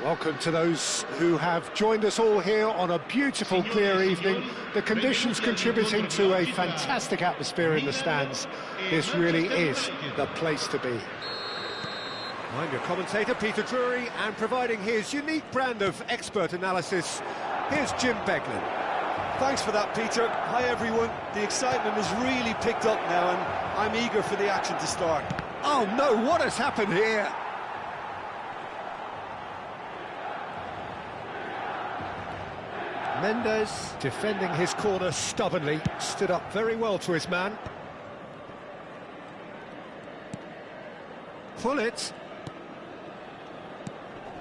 Welcome to those who have joined us all here on a beautiful, clear evening. The conditions contributing to a fantastic atmosphere in the stands. This really is the place to be. I'm your commentator, Peter Drury, and providing his unique brand of expert analysis, here's Jim Beglin. Thanks for that, Peter. Hi, everyone. The excitement has really picked up now, and I'm eager for the action to start. Oh, no, what has happened here? Mendes, defending his corner stubbornly, stood up very well to his man. Pull it.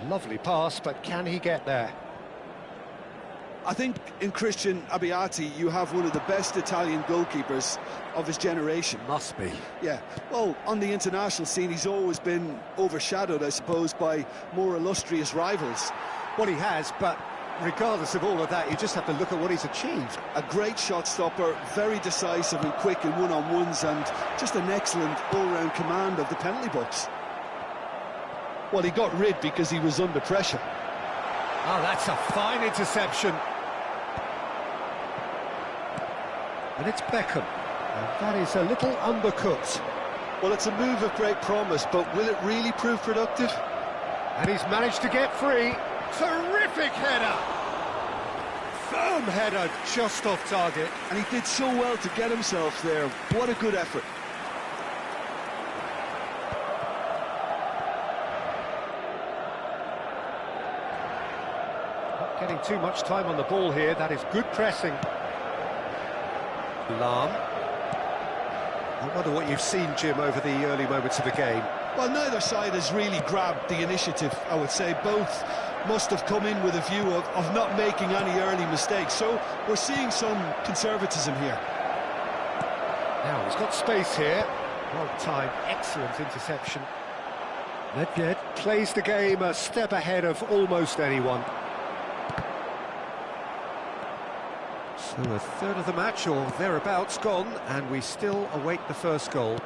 Lovely pass, but can he get there? I think in Christian Abbiati, you have one of the best Italian goalkeepers of his generation. Must be. Yeah, well, on the international scene, he's always been overshadowed, I suppose, by more illustrious rivals. Well, he has, but regardless of all of that, you just have to look at what he's achieved. A great shot stopper, very decisive and quick in one-on-ones, and just an excellent all-round command of the penalty box. Well, he got rid because he was under pressure. Oh, that's a fine interception. And it's Beckham. And that is a little undercooked. Well, it's a move of great promise, but will it really prove productive? And he's managed to get free. Terrific header! Firm header, just off target. And he did so well to get himself there. What a good effort. Not getting too much time on the ball here. That is good pressing. Lahm. I wonder what you've seen, Jim, over the early moments of the game. Well, neither side has really grabbed the initiative, I would say. Both must have come in with a view of not making any early mistakes. So we're seeing some conservatism here. Now, he's got space here. Well timed, excellent interception. Nedved plays the game a step ahead of almost anyone. So a third of the match, or thereabouts, gone, and we still await the first goal.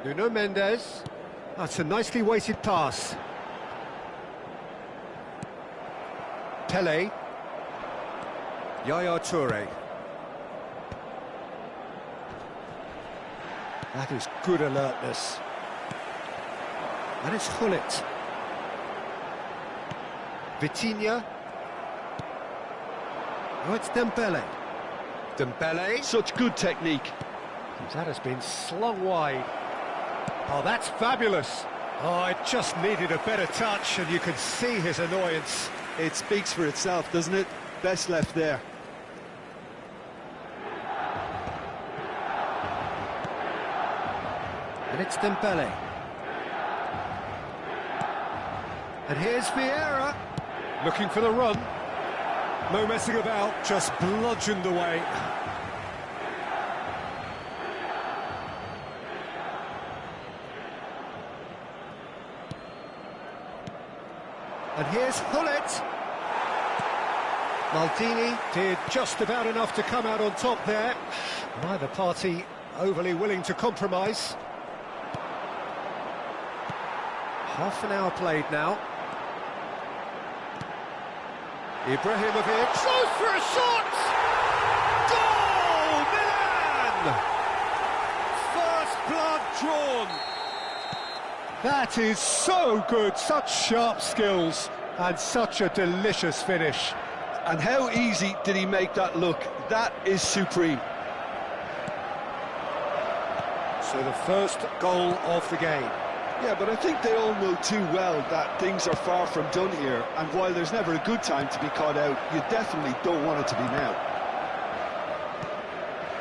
Nuno Mendes. That's a nicely weighted pass. Pele. Yaya Toure. That is good alertness. And it's Gullit. Vitinha. Oh, it's Dembele. Dembele. Such good technique. That has been slung wide. Oh, that's fabulous. Oh, it just needed a better touch, and you could see his annoyance. It speaks for itself, doesn't it? Best left there. And it's Dembele. And here's Vieira, looking for the run. No messing about, just bludgeoned away. And here's Hullet. Maldini did just about enough to come out on top there. Neither party overly willing to compromise. Half an hour played now. Ibrahimovic goes for a shot! Goal! Milan! First blood drawn. That is so good, such sharp skills, and such a delicious finish. And how easy did he make that look? That is supreme. So the first goal of the game. Yeah, but I think they all know too well that things are far from done here, and while there's never a good time to be caught out, you definitely don't want it to be now.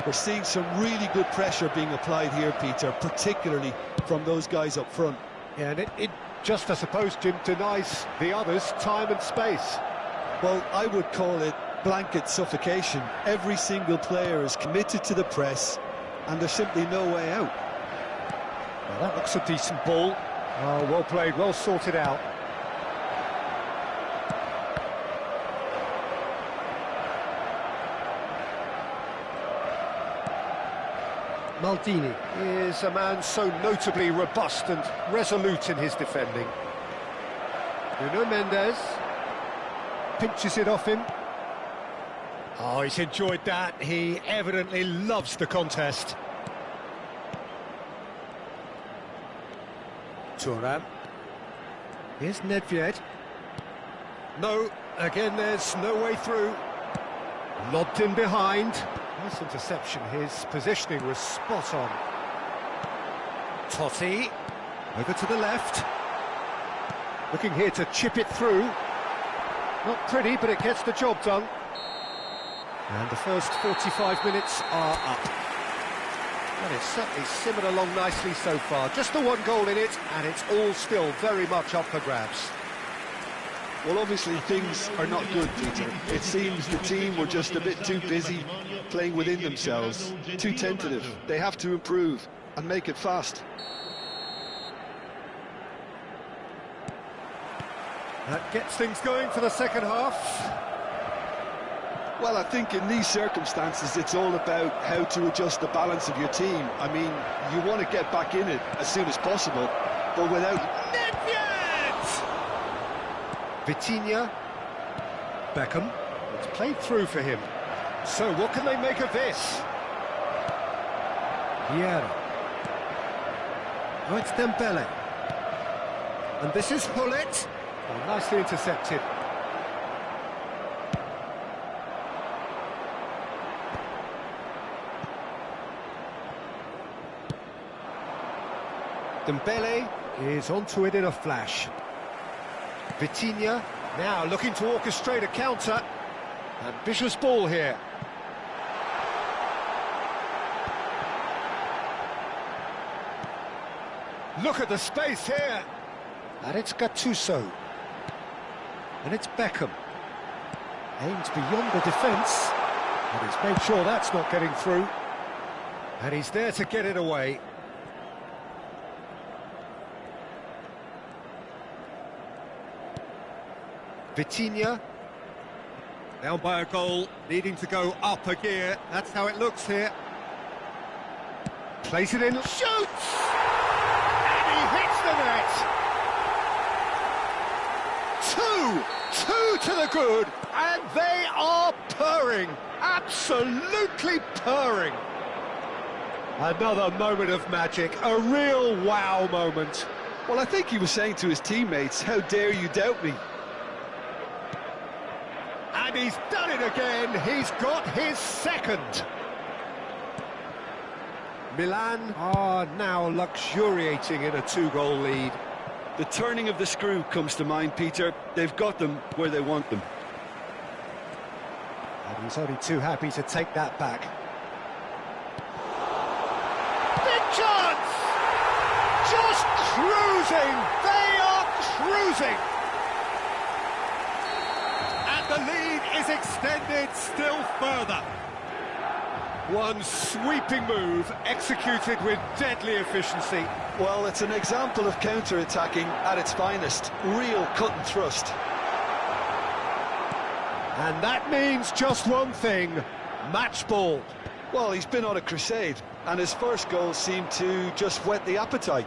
We're seeing some really good pressure being applied here, Peter, particularly from those guys up front. Yeah, and it just, I suppose, Jim, denies the others time and space. Well, I would call it blanket suffocation. Every single player is committed to the press, and there's simply no way out. Well, that looks a decent ball. Oh, well played, well sorted out. Maldini is a man so notably robust and resolute in his defending. Nuno Mendes pinches it off him. Oh, he's enjoyed that. He evidently loves the contest. Thuram. Here's Nedved. No, again there's no way through. Lobbed in behind. Nice interception, his positioning was spot on. Totti, over to the left. Looking here to chip it through. Not pretty, but it gets the job done. And the first 45 minutes are up. Well, it's certainly simmered along nicely so far. Just the one goal in it, and it's all still very much up for grabs. Well, obviously things are not good, Peter. It seems the team were just a bit too busy playing within themselves, too tentative. They have to improve and make it fast. That gets things going for the second half. Well, I think in these circumstances it's all about how to adjust the balance of your team. I mean, you want to get back in it as soon as possible, but without... Vitinha, Beckham, it's played through for him. So what can they make of this? Vieira. Oh, it's Dembele. And this is Hullet. Oh, nicely intercepted. Dembele is onto it in a flash. Vitinha now looking to orchestrate a counter. Ambitious ball here. Look at the space here. And it's Gattuso. And it's Beckham. Aims beyond the defence. And he's made sure that's not getting through. And he's there to get it away. Vitinha, down by a goal, needing to go up a gear. That's how it looks here. Plays it in, shoots! And he hits the net! Two to the good, and they are purring, absolutely purring. Another moment of magic, a real wow moment. Well, I think he was saying to his teammates, how dare you doubt me? And he's done it again, he's got his second. Milan are now luxuriating in a two-goal lead. The turning of the screw comes to mind, Peter. They've got them where they want them. And he's only too happy to take that back. Big chance! Just cruising! They are cruising! And the lead is extended still further. One sweeping move executed with deadly efficiency. Well, it's an example of counter-attacking at its finest. Real cut and thrust. And that means just one thing, match ball. Well, he's been on a crusade, and his first goal seemed to just whet the appetite.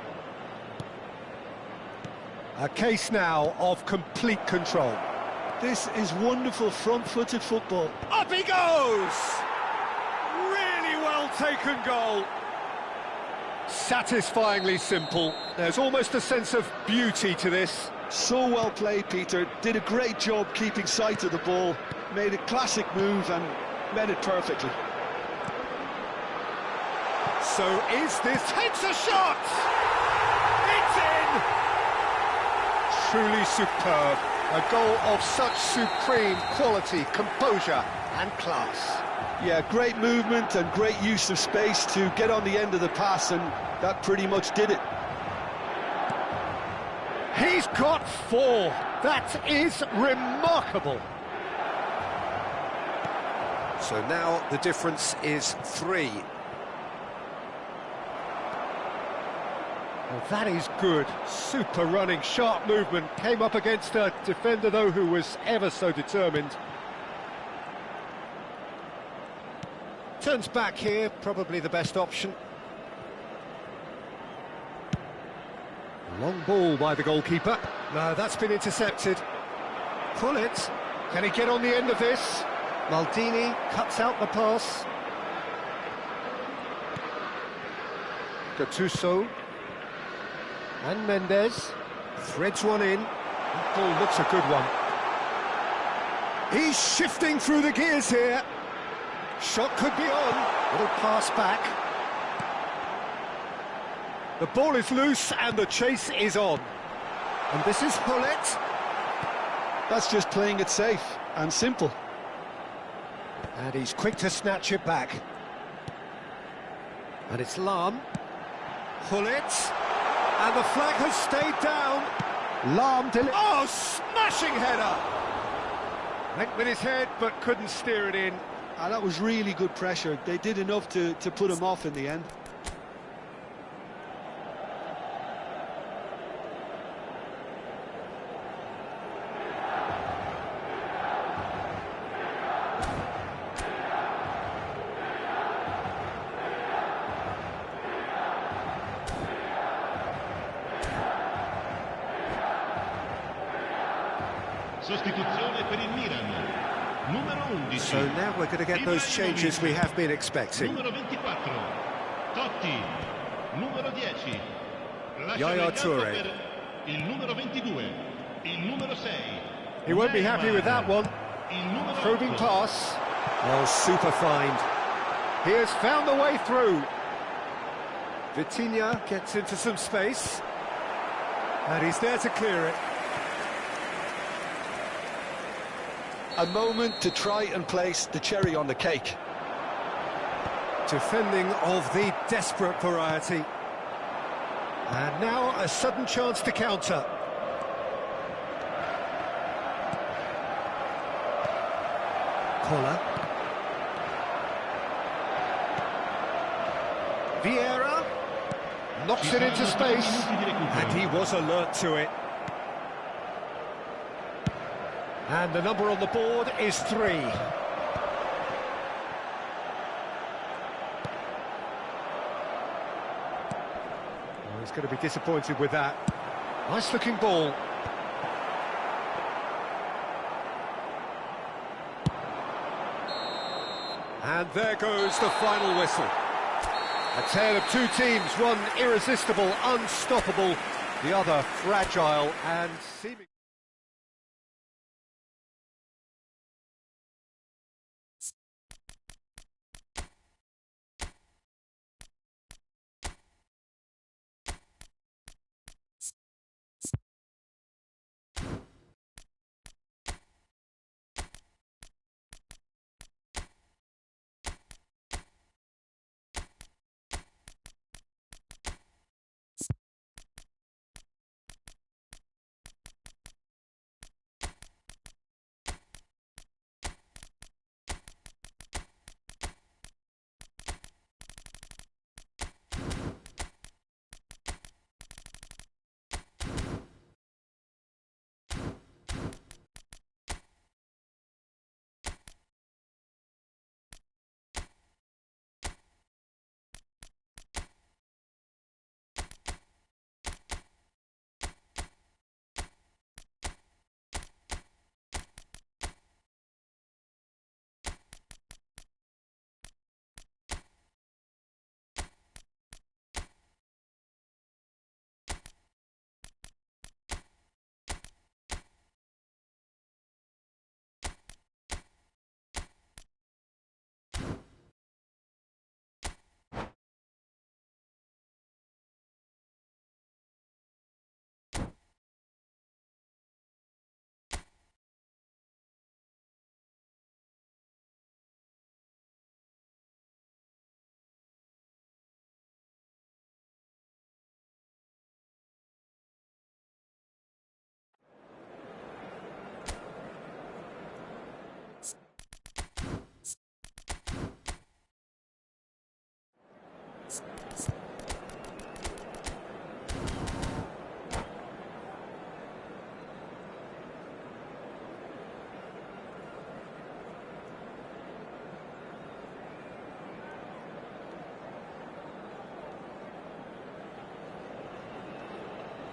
A case now of complete control. This is wonderful front-footed football. Up he goes! Really well taken goal. Satisfyingly simple. There's almost a sense of beauty to this. So well played, Peter. Did a great job keeping sight of the ball. Made a classic move and met it perfectly. So is this... Takes a shot! It's in! Truly superb. A goal of such supreme quality, composure and class. Yeah, great movement and great use of space to get on the end of the pass, and that pretty much did it. He's got 4. That is remarkable. So now the difference is 3. Well, that is good. Super running, sharp movement. Came up against a defender, though, who was ever so determined. Turns back here, probably the best option. Long ball by the goalkeeper. No, that's been intercepted. Pull it. Can he get on the end of this? Maldini cuts out the pass. Gattuso. And Mendes. Threads one in. That ball looks a good one. He's shifting through the gears here. Shot could be on. Little pass back. The ball is loose and the chase is on. And this is Hullet. That's just playing it safe and simple. And he's quick to snatch it back. And it's Lahm. Hullet. And the flag has stayed down. Lahm oh, smashing header! Went with his head but couldn't steer it in. And that was really good pressure. They did enough to put him off in the end. Sostituzione per il Milan. Numero 11. So now we're going to get those changes we have been expecting. Numero 24. Totti. Numero 10. Yaya Toure. Per il numero 22. Il numero 6. He won't be happy with that one. Probing pass. Oh, super find. He has found the way through. Vitinha gets into some space. And he's there to clear it. A moment to try and place the cherry on the cake. Defending of the desperate variety. And now a sudden chance to counter. Koller. Vieira knocks it into space. And he was alert to it. And the number on the board is 3. Oh, he's going to be disappointed with that. Nice looking ball. And there goes the final whistle. A tale of two teams, one irresistible, unstoppable, the other fragile and seeming...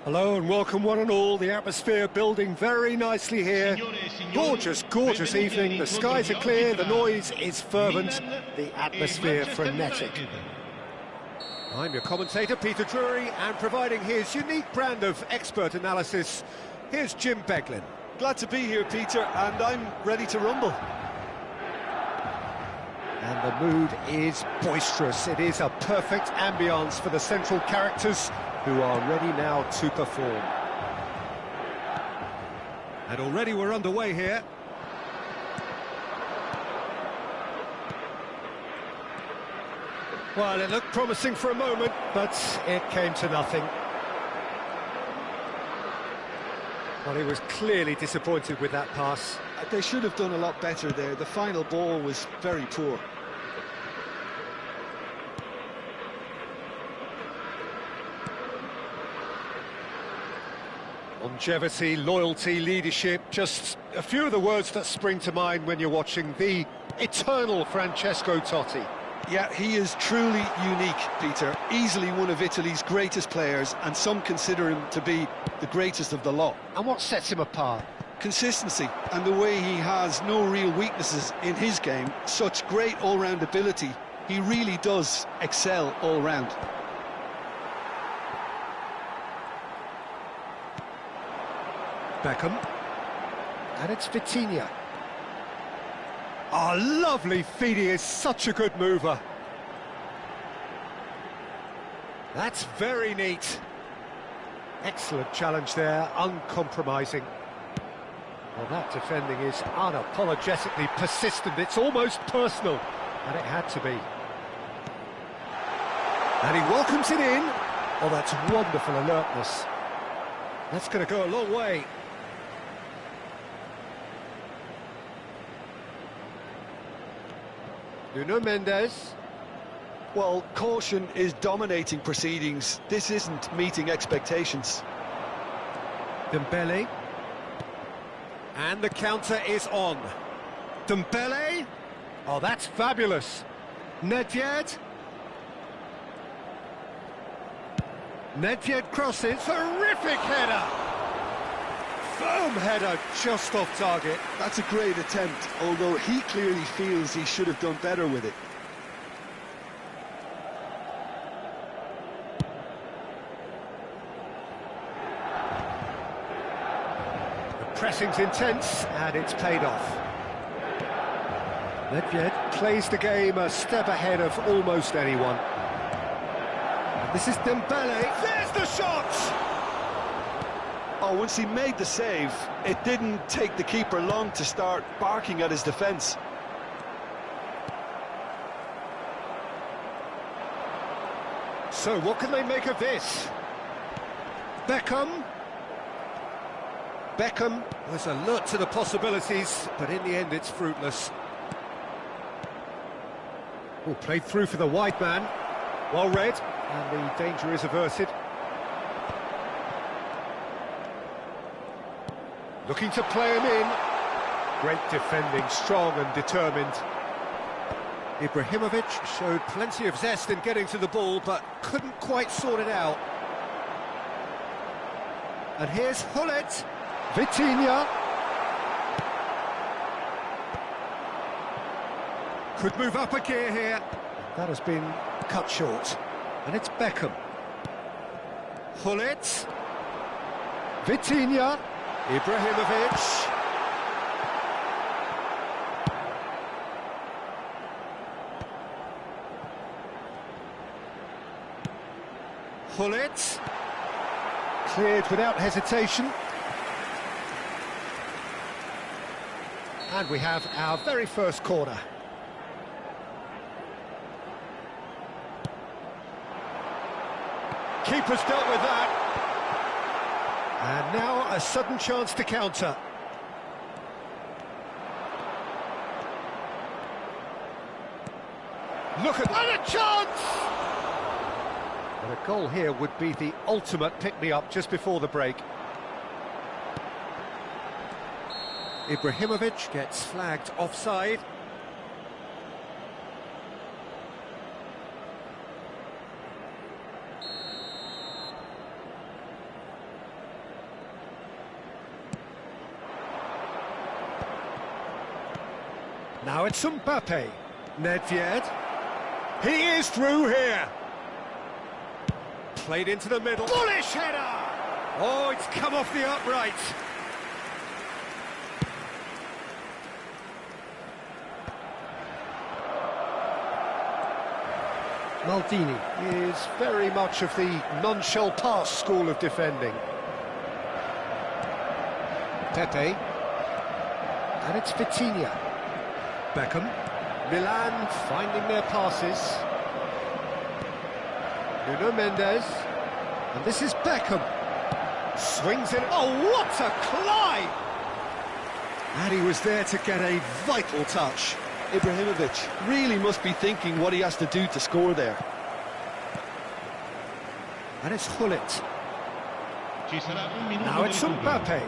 Hello and welcome one and all. The atmosphere building very nicely here. Gorgeous, gorgeous evening. The skies are clear, the noise is fervent, the atmosphere frenetic. I'm your commentator, Peter Drury, and providing his unique brand of expert analysis, here's Jim Beglin. Glad to be here, Peter, and I'm ready to rumble. And the mood is boisterous. It is a perfect ambience for the central characters who are ready now to perform. And already we're underway here. Well, it looked promising for a moment, but it came to nothing. Well, he was clearly disappointed with that pass. They should have done a lot better there. The final ball was very poor. Longevity, loyalty, leadership, just a few of the words that spring to mind when you're watching the eternal Francesco Totti. Yeah, he is truly unique, Peter. Easily one of Italy's greatest players, and some consider him to be the greatest of the lot. And what sets him apart? Consistency, and the way he has no real weaknesses in his game. Such great all-round ability. He really does excel all round. Beckham, and it's Vitinha. Oh, lovely feed, he is such a good mover. That's very neat. Excellent challenge there, uncompromising. Well, that defending is unapologetically persistent, it's almost personal, and it had to be. And he welcomes it in. Oh, that's wonderful alertness. That's going to go a long way. Nuno Mendes. Well, caution is dominating proceedings. This isn't meeting expectations. Dembele. And the counter is on. Dembele. Oh, that's fabulous. Nedved. Nedved crosses. Terrific header. Firm header, just off target. That's a great attempt, although he clearly feels he should have done better with it. The pressing's intense, and it's paid off. Nedved plays the game a step ahead of almost anyone. And this is Dembele. There's the shot! Oh, once he made the save, it didn't take the keeper long to start barking at his defence. So what can they make of this? Beckham. Beckham was alert to the possibilities, but in the end it's fruitless. Oh, played through for the wide man. Well read, and the danger is averted. Looking to play him in. Great defending, strong and determined. Ibrahimovic showed plenty of zest in getting to the ball, but couldn't quite sort it out. And here's Hullet. Vitinha. Could move up a gear here. That has been cut short. And it's Beckham. Hullet. Vitinha. Ibrahimovic. Hullet. Cleared without hesitation. And we have our very first corner. Keeper's dealt with that. And now a sudden chance to counter. Look at that, a chance! And a goal here would be the ultimate pick-me-up just before the break. Ibrahimovic gets flagged offside. Now it's Mbappe. Nedved. He is through here. Played into the middle. Bullish header! Oh, it's come off the upright. Maldini is very much of the non-shall-pass school of defending. Pepe. And it's Vitinha. Beckham. Milan finding their passes. Nuno Mendes. And this is Beckham. Swings in. Oh, what a climb! And he was there to get a vital touch. Ibrahimovic really must be thinking what he has to do to score there. And it's Hullet. Now it's Mbappe.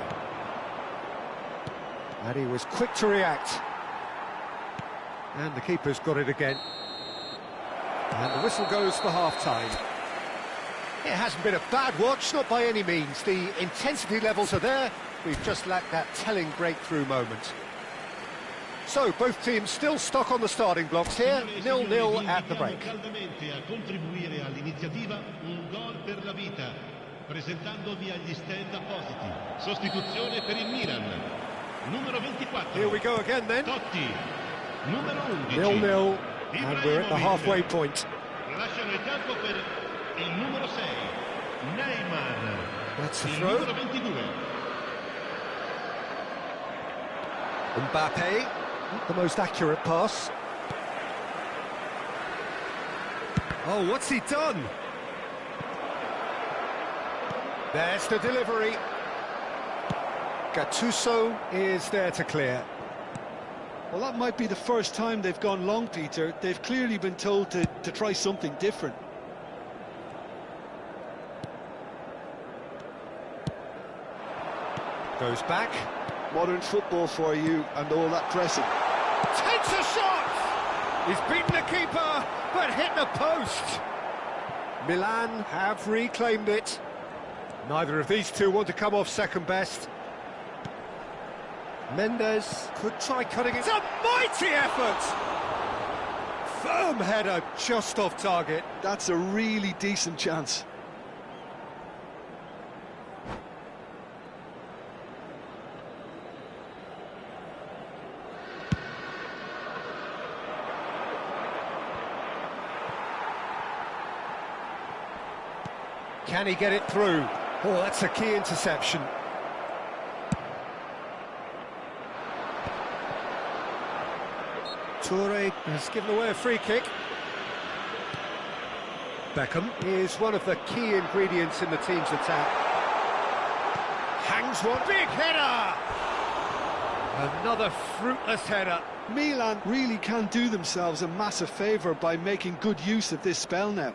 And he was quick to react. And the keeper's got it again. And the whistle goes for half-time. It hasn't been a bad watch, not by any means. The intensity levels are there. We've just lacked that telling breakthrough moment. So, both teams still stuck on the starting blocks here, 0-0 at the break. Here we go again then. 0-0, and we're at the halfway point. That's the throw. Mbappe, not the most accurate pass. Oh, what's he done? There's the delivery. Gattuso is there to clear. Well, that might be the first time they've gone long, Peter. They've clearly been told to try something different. Goes back. Modern football for you and all that pressing. Takes a shot! He's beaten the keeper, but hit the post. Milan have reclaimed it. Neither of these two want to come off second best. Mendes could try cutting it. It's a mighty effort! Firm header just off target. That's a really decent chance. Can he get it through? Oh, that's a key interception. Toure has given away a free kick. Beckham is one of the key ingredients in the team's attack. Hangs one, big header! Another fruitless header. Milan really can do themselves a massive favour by making good use of this spell now.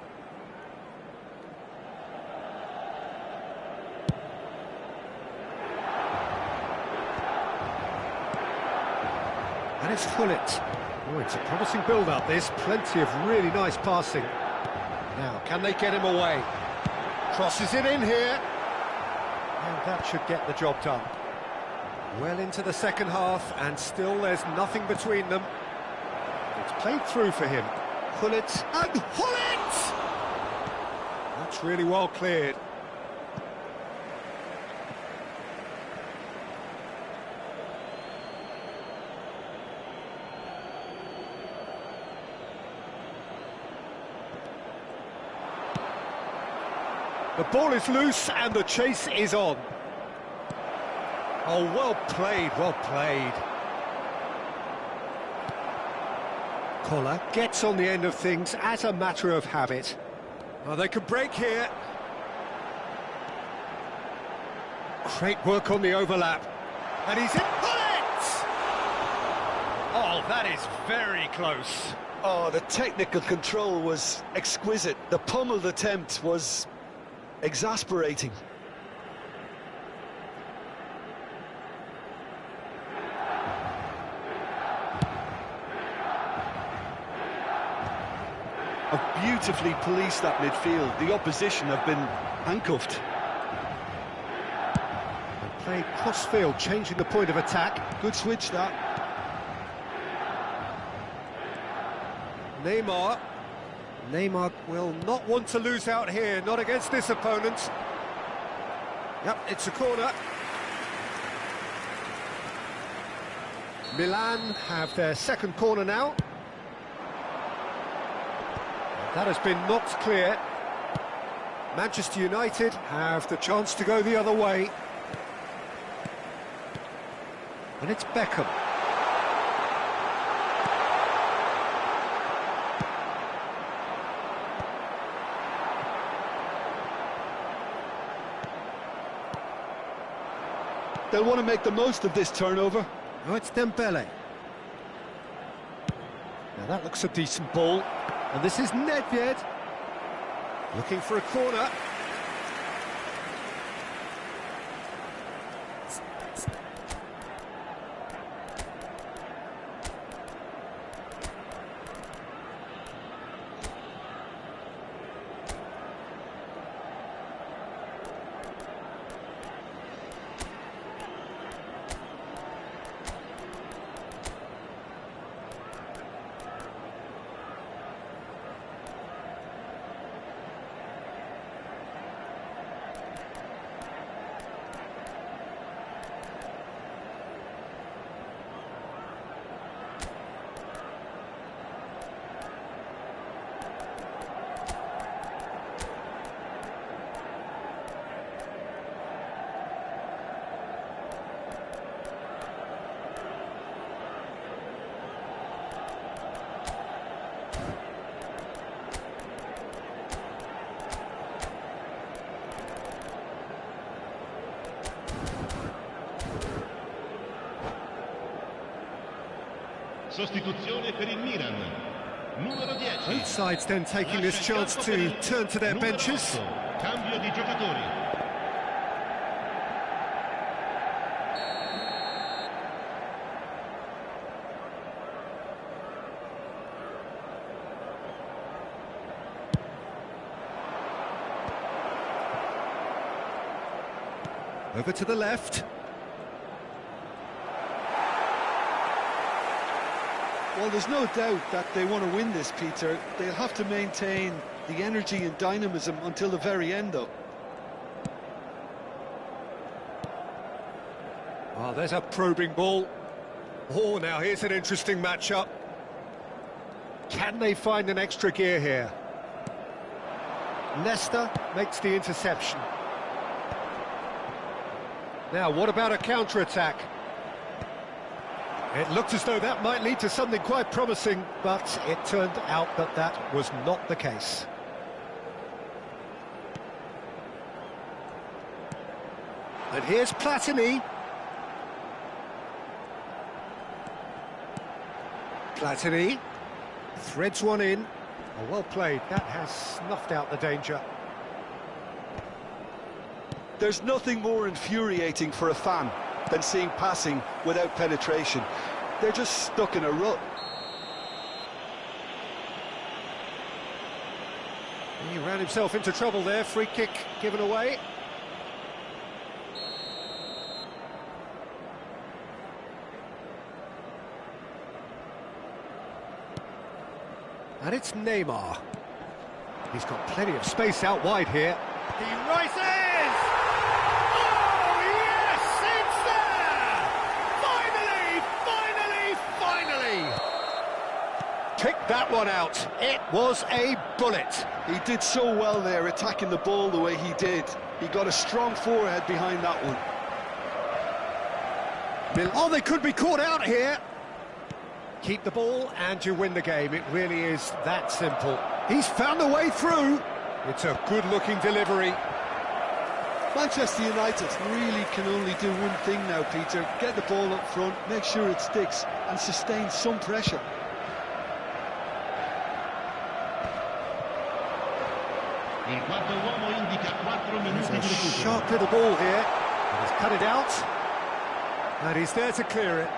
And it's Hullet. Oh, it's a promising build-up, this. Plenty of really nice passing. Now, can they get him away? Crosses it in here. And that should get the job done. Well into the second half, and still there's nothing between them. It's played through for him. Hullet, and Hullet! That's really well cleared. The ball is loose and the chase is on. Oh, well played, well played. Koller gets on the end of things as a matter of habit. Oh, they could break here. Great work on the overlap. And he's in. Bullet! Oh, that is very close. Oh, the technical control was exquisite. The pummeled attempt was exasperating. Have beautifully policed that midfield. The opposition have been handcuffed. They play cross-field, changing the point of attack. Good switch, that. Neymar. Neymar will not want to lose out here, not against this opponent. Yep, it's a corner. Milan have their second corner now. That has been knocked clear. Manchester United have the chance to go the other way. And it's Beckham. They'll want to make the most of this turnover. Oh, it's Dembele. Now that looks a decent ball. And this is Nedved. Looking for a corner. Sostituzione per il Milan. Numero 10. Both sides then taking this chance to turn to their benches. Cambio di giocatori. Over to the left. Well, there's no doubt that they want to win this, Peter. They'll have to maintain the energy and dynamism until the very end, though. Oh, there's a probing ball. Oh, now here's an interesting matchup. Can they find an extra gear here? Leicester makes the interception. Now, what about a counter-attack? It looked as though that might lead to something quite promising, but it turned out that that was not the case. And here's Platini. Platini threads one in. Oh, well played. That has snuffed out the danger. There's nothing more infuriating for a fan than seeing passing without penetration. They're just stuck in a rut. He ran himself into trouble there. Free kick given away. And it's Neymar. He's got plenty of space out wide here. He rises! Oh, yes! It's there! Finally! Picked that one out. It was a bullet. He did so well there, attacking the ball the way he did. He got a strong forehead behind that one. Oh, they could be caught out here. Keep the ball and you win the game. It really is that simple. He's found a way through. It's a good-looking delivery. Manchester United really can only do one thing now, Peter. Get the ball up front, make sure it sticks, and sustain some pressure. Il quarto uomo indica 4 minuti di There's a recupero. sharp little ball here. He's cut it out. And he's there to clear it.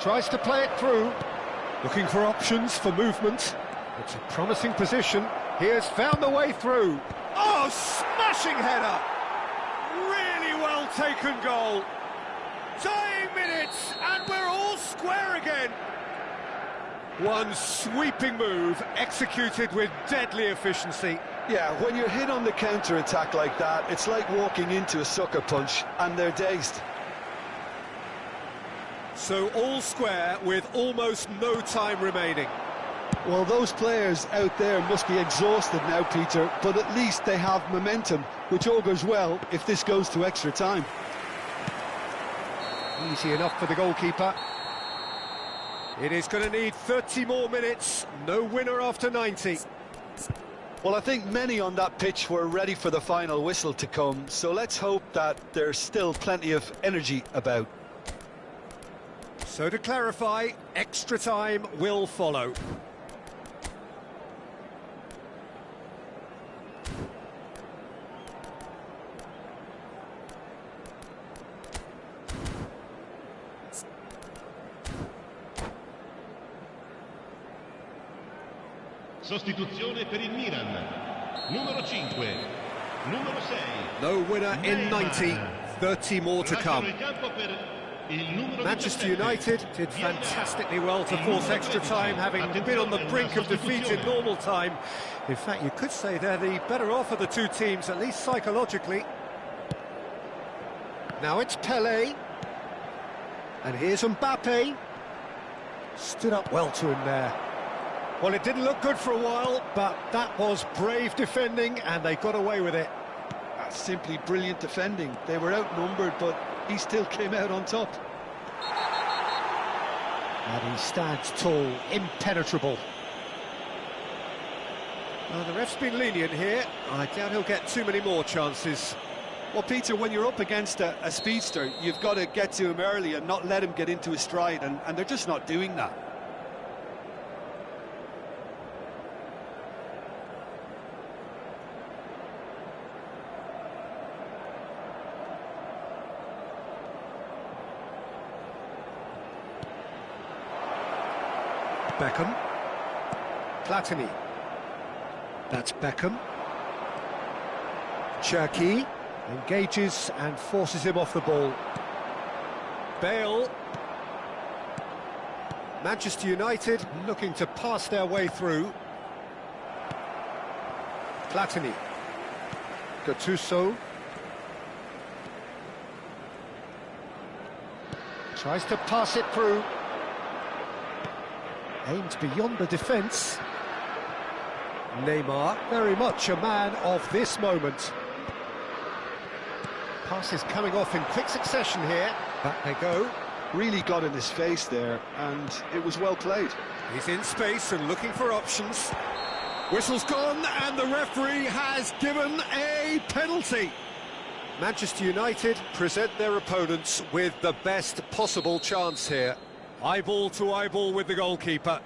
Tries to play it through. Looking for options for movement. It's a promising position. He has found the way through. Oh, smashing header! Really well taken goal. Dying minutes, and we're all square again. One sweeping move, executed with deadly efficiency. Yeah, when you're hit on the counter-attack like that, it's like walking into a sucker punch, and they're dazed. So all square with almost no time remaining. Well, those players out there must be exhausted now, Peter, but at least they have momentum, which augurs well if this goes to extra time. Easy enough for the goalkeeper. It is going to need 30 more minutes. No winner after 90. Well, I think many on that pitch were ready for the final whistle to come, so let's hope that there's still plenty of energy about. So to clarify, extra time will follow. Sostituzione per il Milan. Numero 5. Numero 6. No winner in 90. 30 more to come. Manchester United did fantastically well to force extra time, having been on the brink of defeat in normal time. In fact, you could say they're the better off of the two teams, at least psychologically. Now it's Pelé. And here's Mbappe. Stood up well to him there. Well, it didn't look good for a while, but that was brave defending, and they got away with it. That's simply brilliant defending. They were outnumbered, but he still came out on top. And he stands tall, impenetrable. Well, the ref's been lenient here. I doubt he'll get too many more chances. Well, Peter, when you're up against a speedster, you've got to get to him early and not let him get into his stride, and they're just not doing that. Beckham. Platini. That's Beckham. Cherki engages and forces him off the ball. Bale. Manchester United looking to pass their way through. Platini. Gattuso. Tries to pass it through. Aimed beyond the defence. Neymar, very much a man of this moment. Passes coming off in quick succession here. Back they go. Really got in his face there, and it was well played. He's in space and looking for options. Whistle's gone, and the referee has given a penalty. Manchester United present their opponents with the best possible chance here. Eyeball to eyeball with the goalkeeper.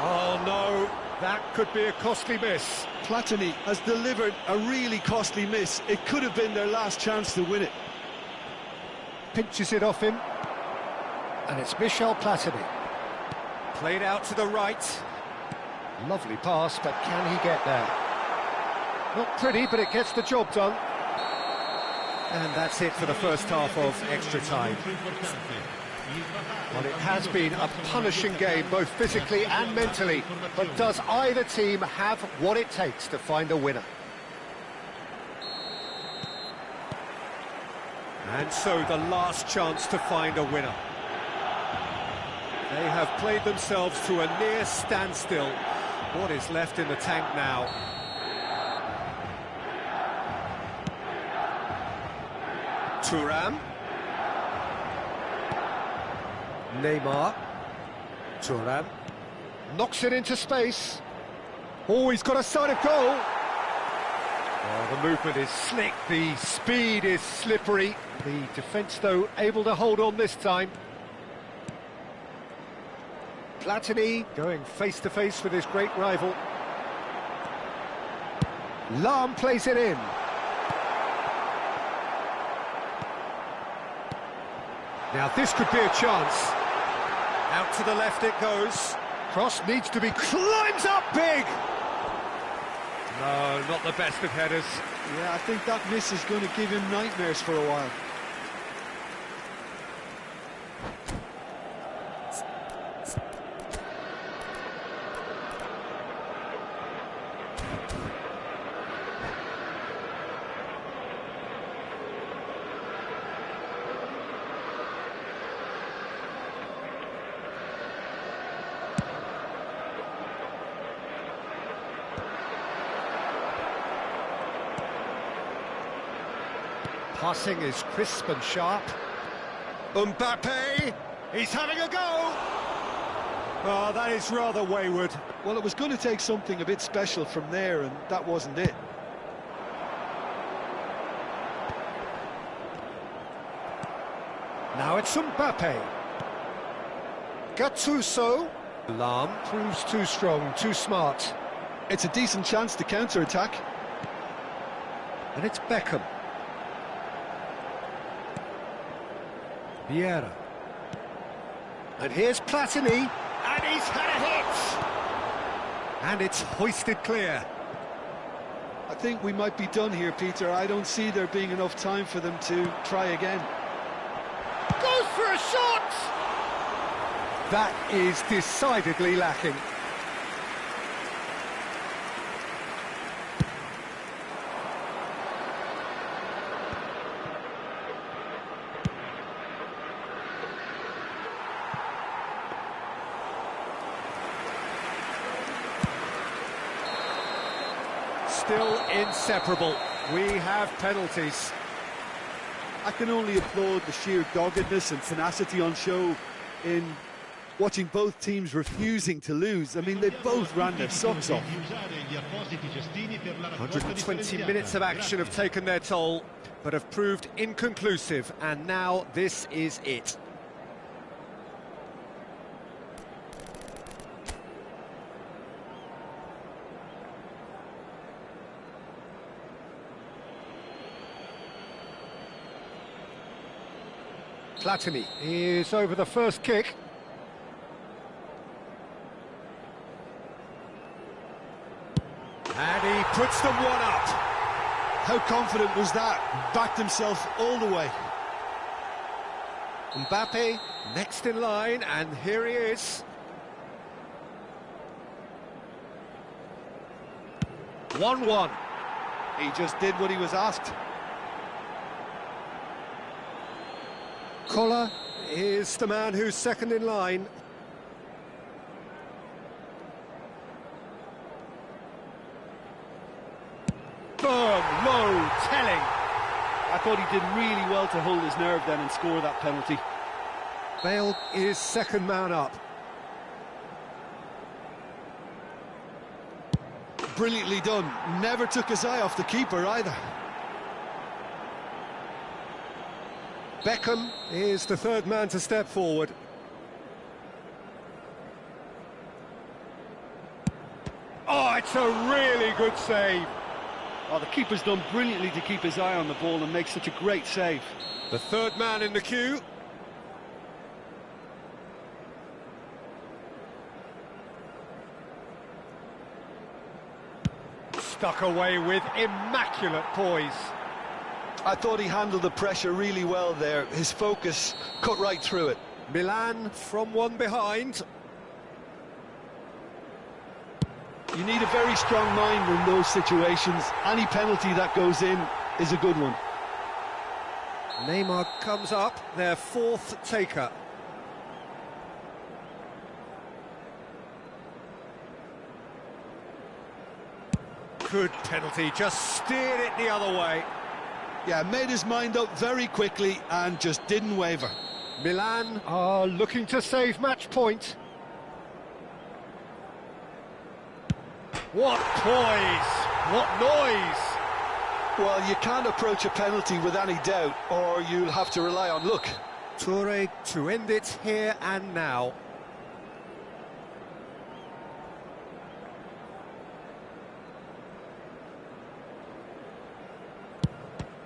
Oh no, that could be a costly miss. Platini has delivered a really costly miss. It could have been their last chance to win it. Pinches it off him. And it's Michel Platini. Played out to the right. Lovely pass, but can he get there? Not pretty, but it gets the job done. And that's it for the first half of extra time. Well, it has been a punishing game, both physically and mentally. But does either team have what it takes to find a winner? And so the last chance to find a winner. They have played themselves to a near standstill. What is left in the tank now? Thuram. Neymar. Thuram. Knocks it into space. Oh, he's got a sight of goal. Oh, the movement is slick, the speed is slippery. The defence, though, able to hold on this time. Platini going face-to-face with his great rival. Lahm plays it in. Now this could be a chance. Out to the left it goes. Cross needs to be... climbs up big! No, not the best of headers. Yeah, I think that miss is going to give him nightmares for a while. Passing is crisp and sharp. Mbappe, he's having a go! Oh, that is rather wayward. Well, it was going to take something a bit special from there, and that wasn't it. Now it's Mbappe. Gattuso. Lam proves too strong, too smart. It's a decent chance to counter-attack. And it's Beckham. Vieira. And here's Platini, and he's had a hit! And it's hoisted clear. I think we might be done here, Peter. I don't see there being enough time for them to try again. Goes for a shot! That is decidedly lacking. Still inseparable. We have penalties. I can only applaud the sheer doggedness and tenacity on show in watching both teams refusing to lose. I mean, they both ran their socks off. 120 minutes of action have taken their toll, but have proved inconclusive, and now this is it. Platini is over the first kick. And he puts them one up. How confident was that? Backed himself all the way. Mbappe next in line, and here he is. 1-1. He just did what he was asked. Koller is the man who's second in line. Boom, low, telling. I thought he did really well to hold his nerve then and score that penalty. Bale is second man up. Brilliantly done. Never took his eye off the keeper either. Beckham is the third man to step forward. Oh, it's a really good save. Oh, the keeper's done brilliantly to keep his eye on the ball and make such a great save. The third man in the queue. Stuck away with immaculate poise. I thought he handled the pressure really well there. His focus cut right through it. Milan from one behind. You need a very strong mind in those situations. Any penalty that goes in is a good one. Neymar comes up, their fourth taker. Good penalty, just steered it the other way. Yeah, made his mind up very quickly and just didn't waver. Milan are looking to save match point. What poise! What noise! Well, you can't approach a penalty with any doubt, or you'll have to rely on luck. Toure to end it here and now.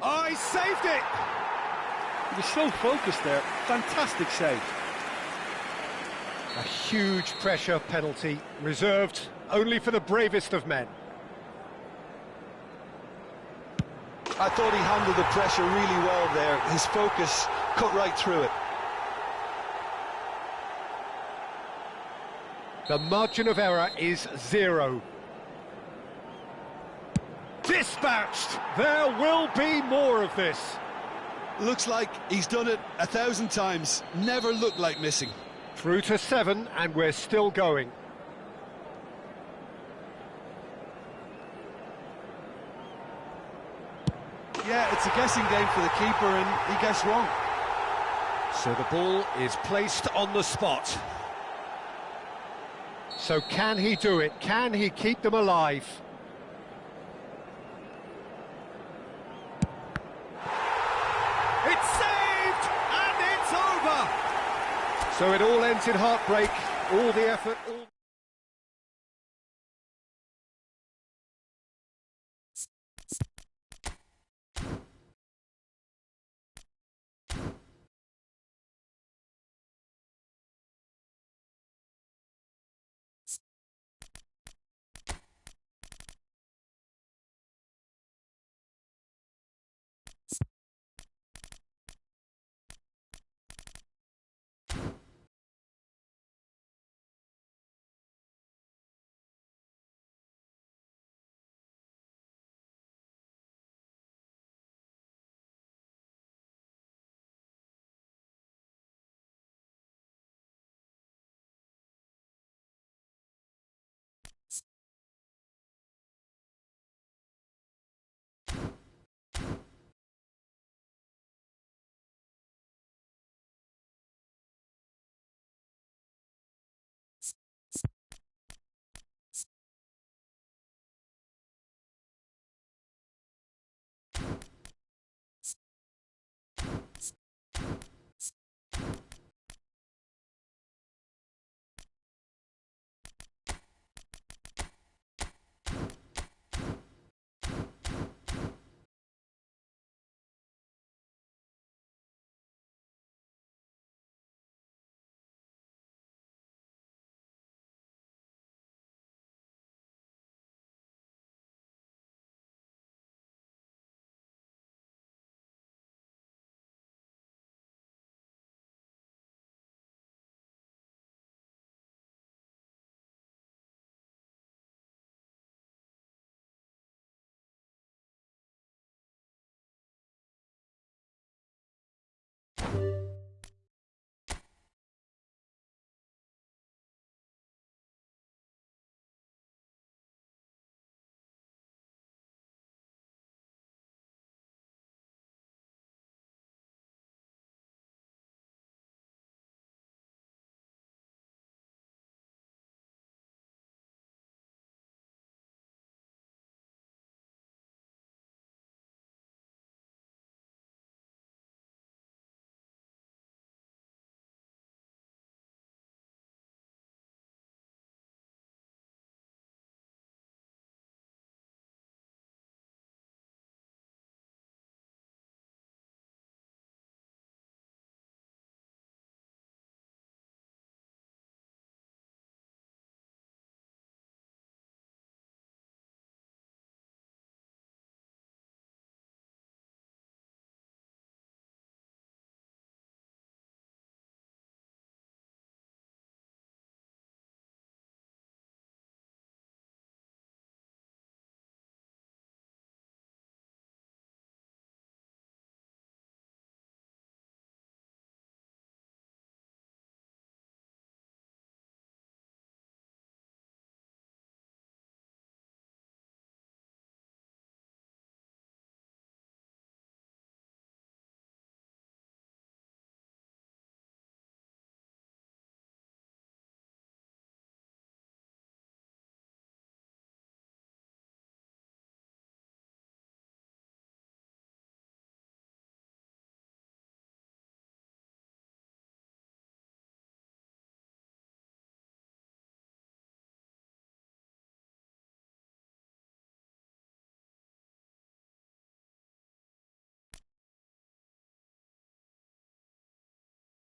Oh, he saved it! He was so focused there. Fantastic save. A huge pressure penalty, reserved only for the bravest of men. I thought he handled the pressure really well there. His focus cut right through it. The margin of error is 0. Dispatched! There will be more of this. Looks like he's done it 1,000 times. Never looked like missing. Through to 7, and we're still going. Yeah, it's a guessing game for the keeper, and he guessed wrong. So the ball is placed on the spot. So can he do it? Can he keep them alive? It's saved! And it's over! So it all ends in heartbreak. All the effort...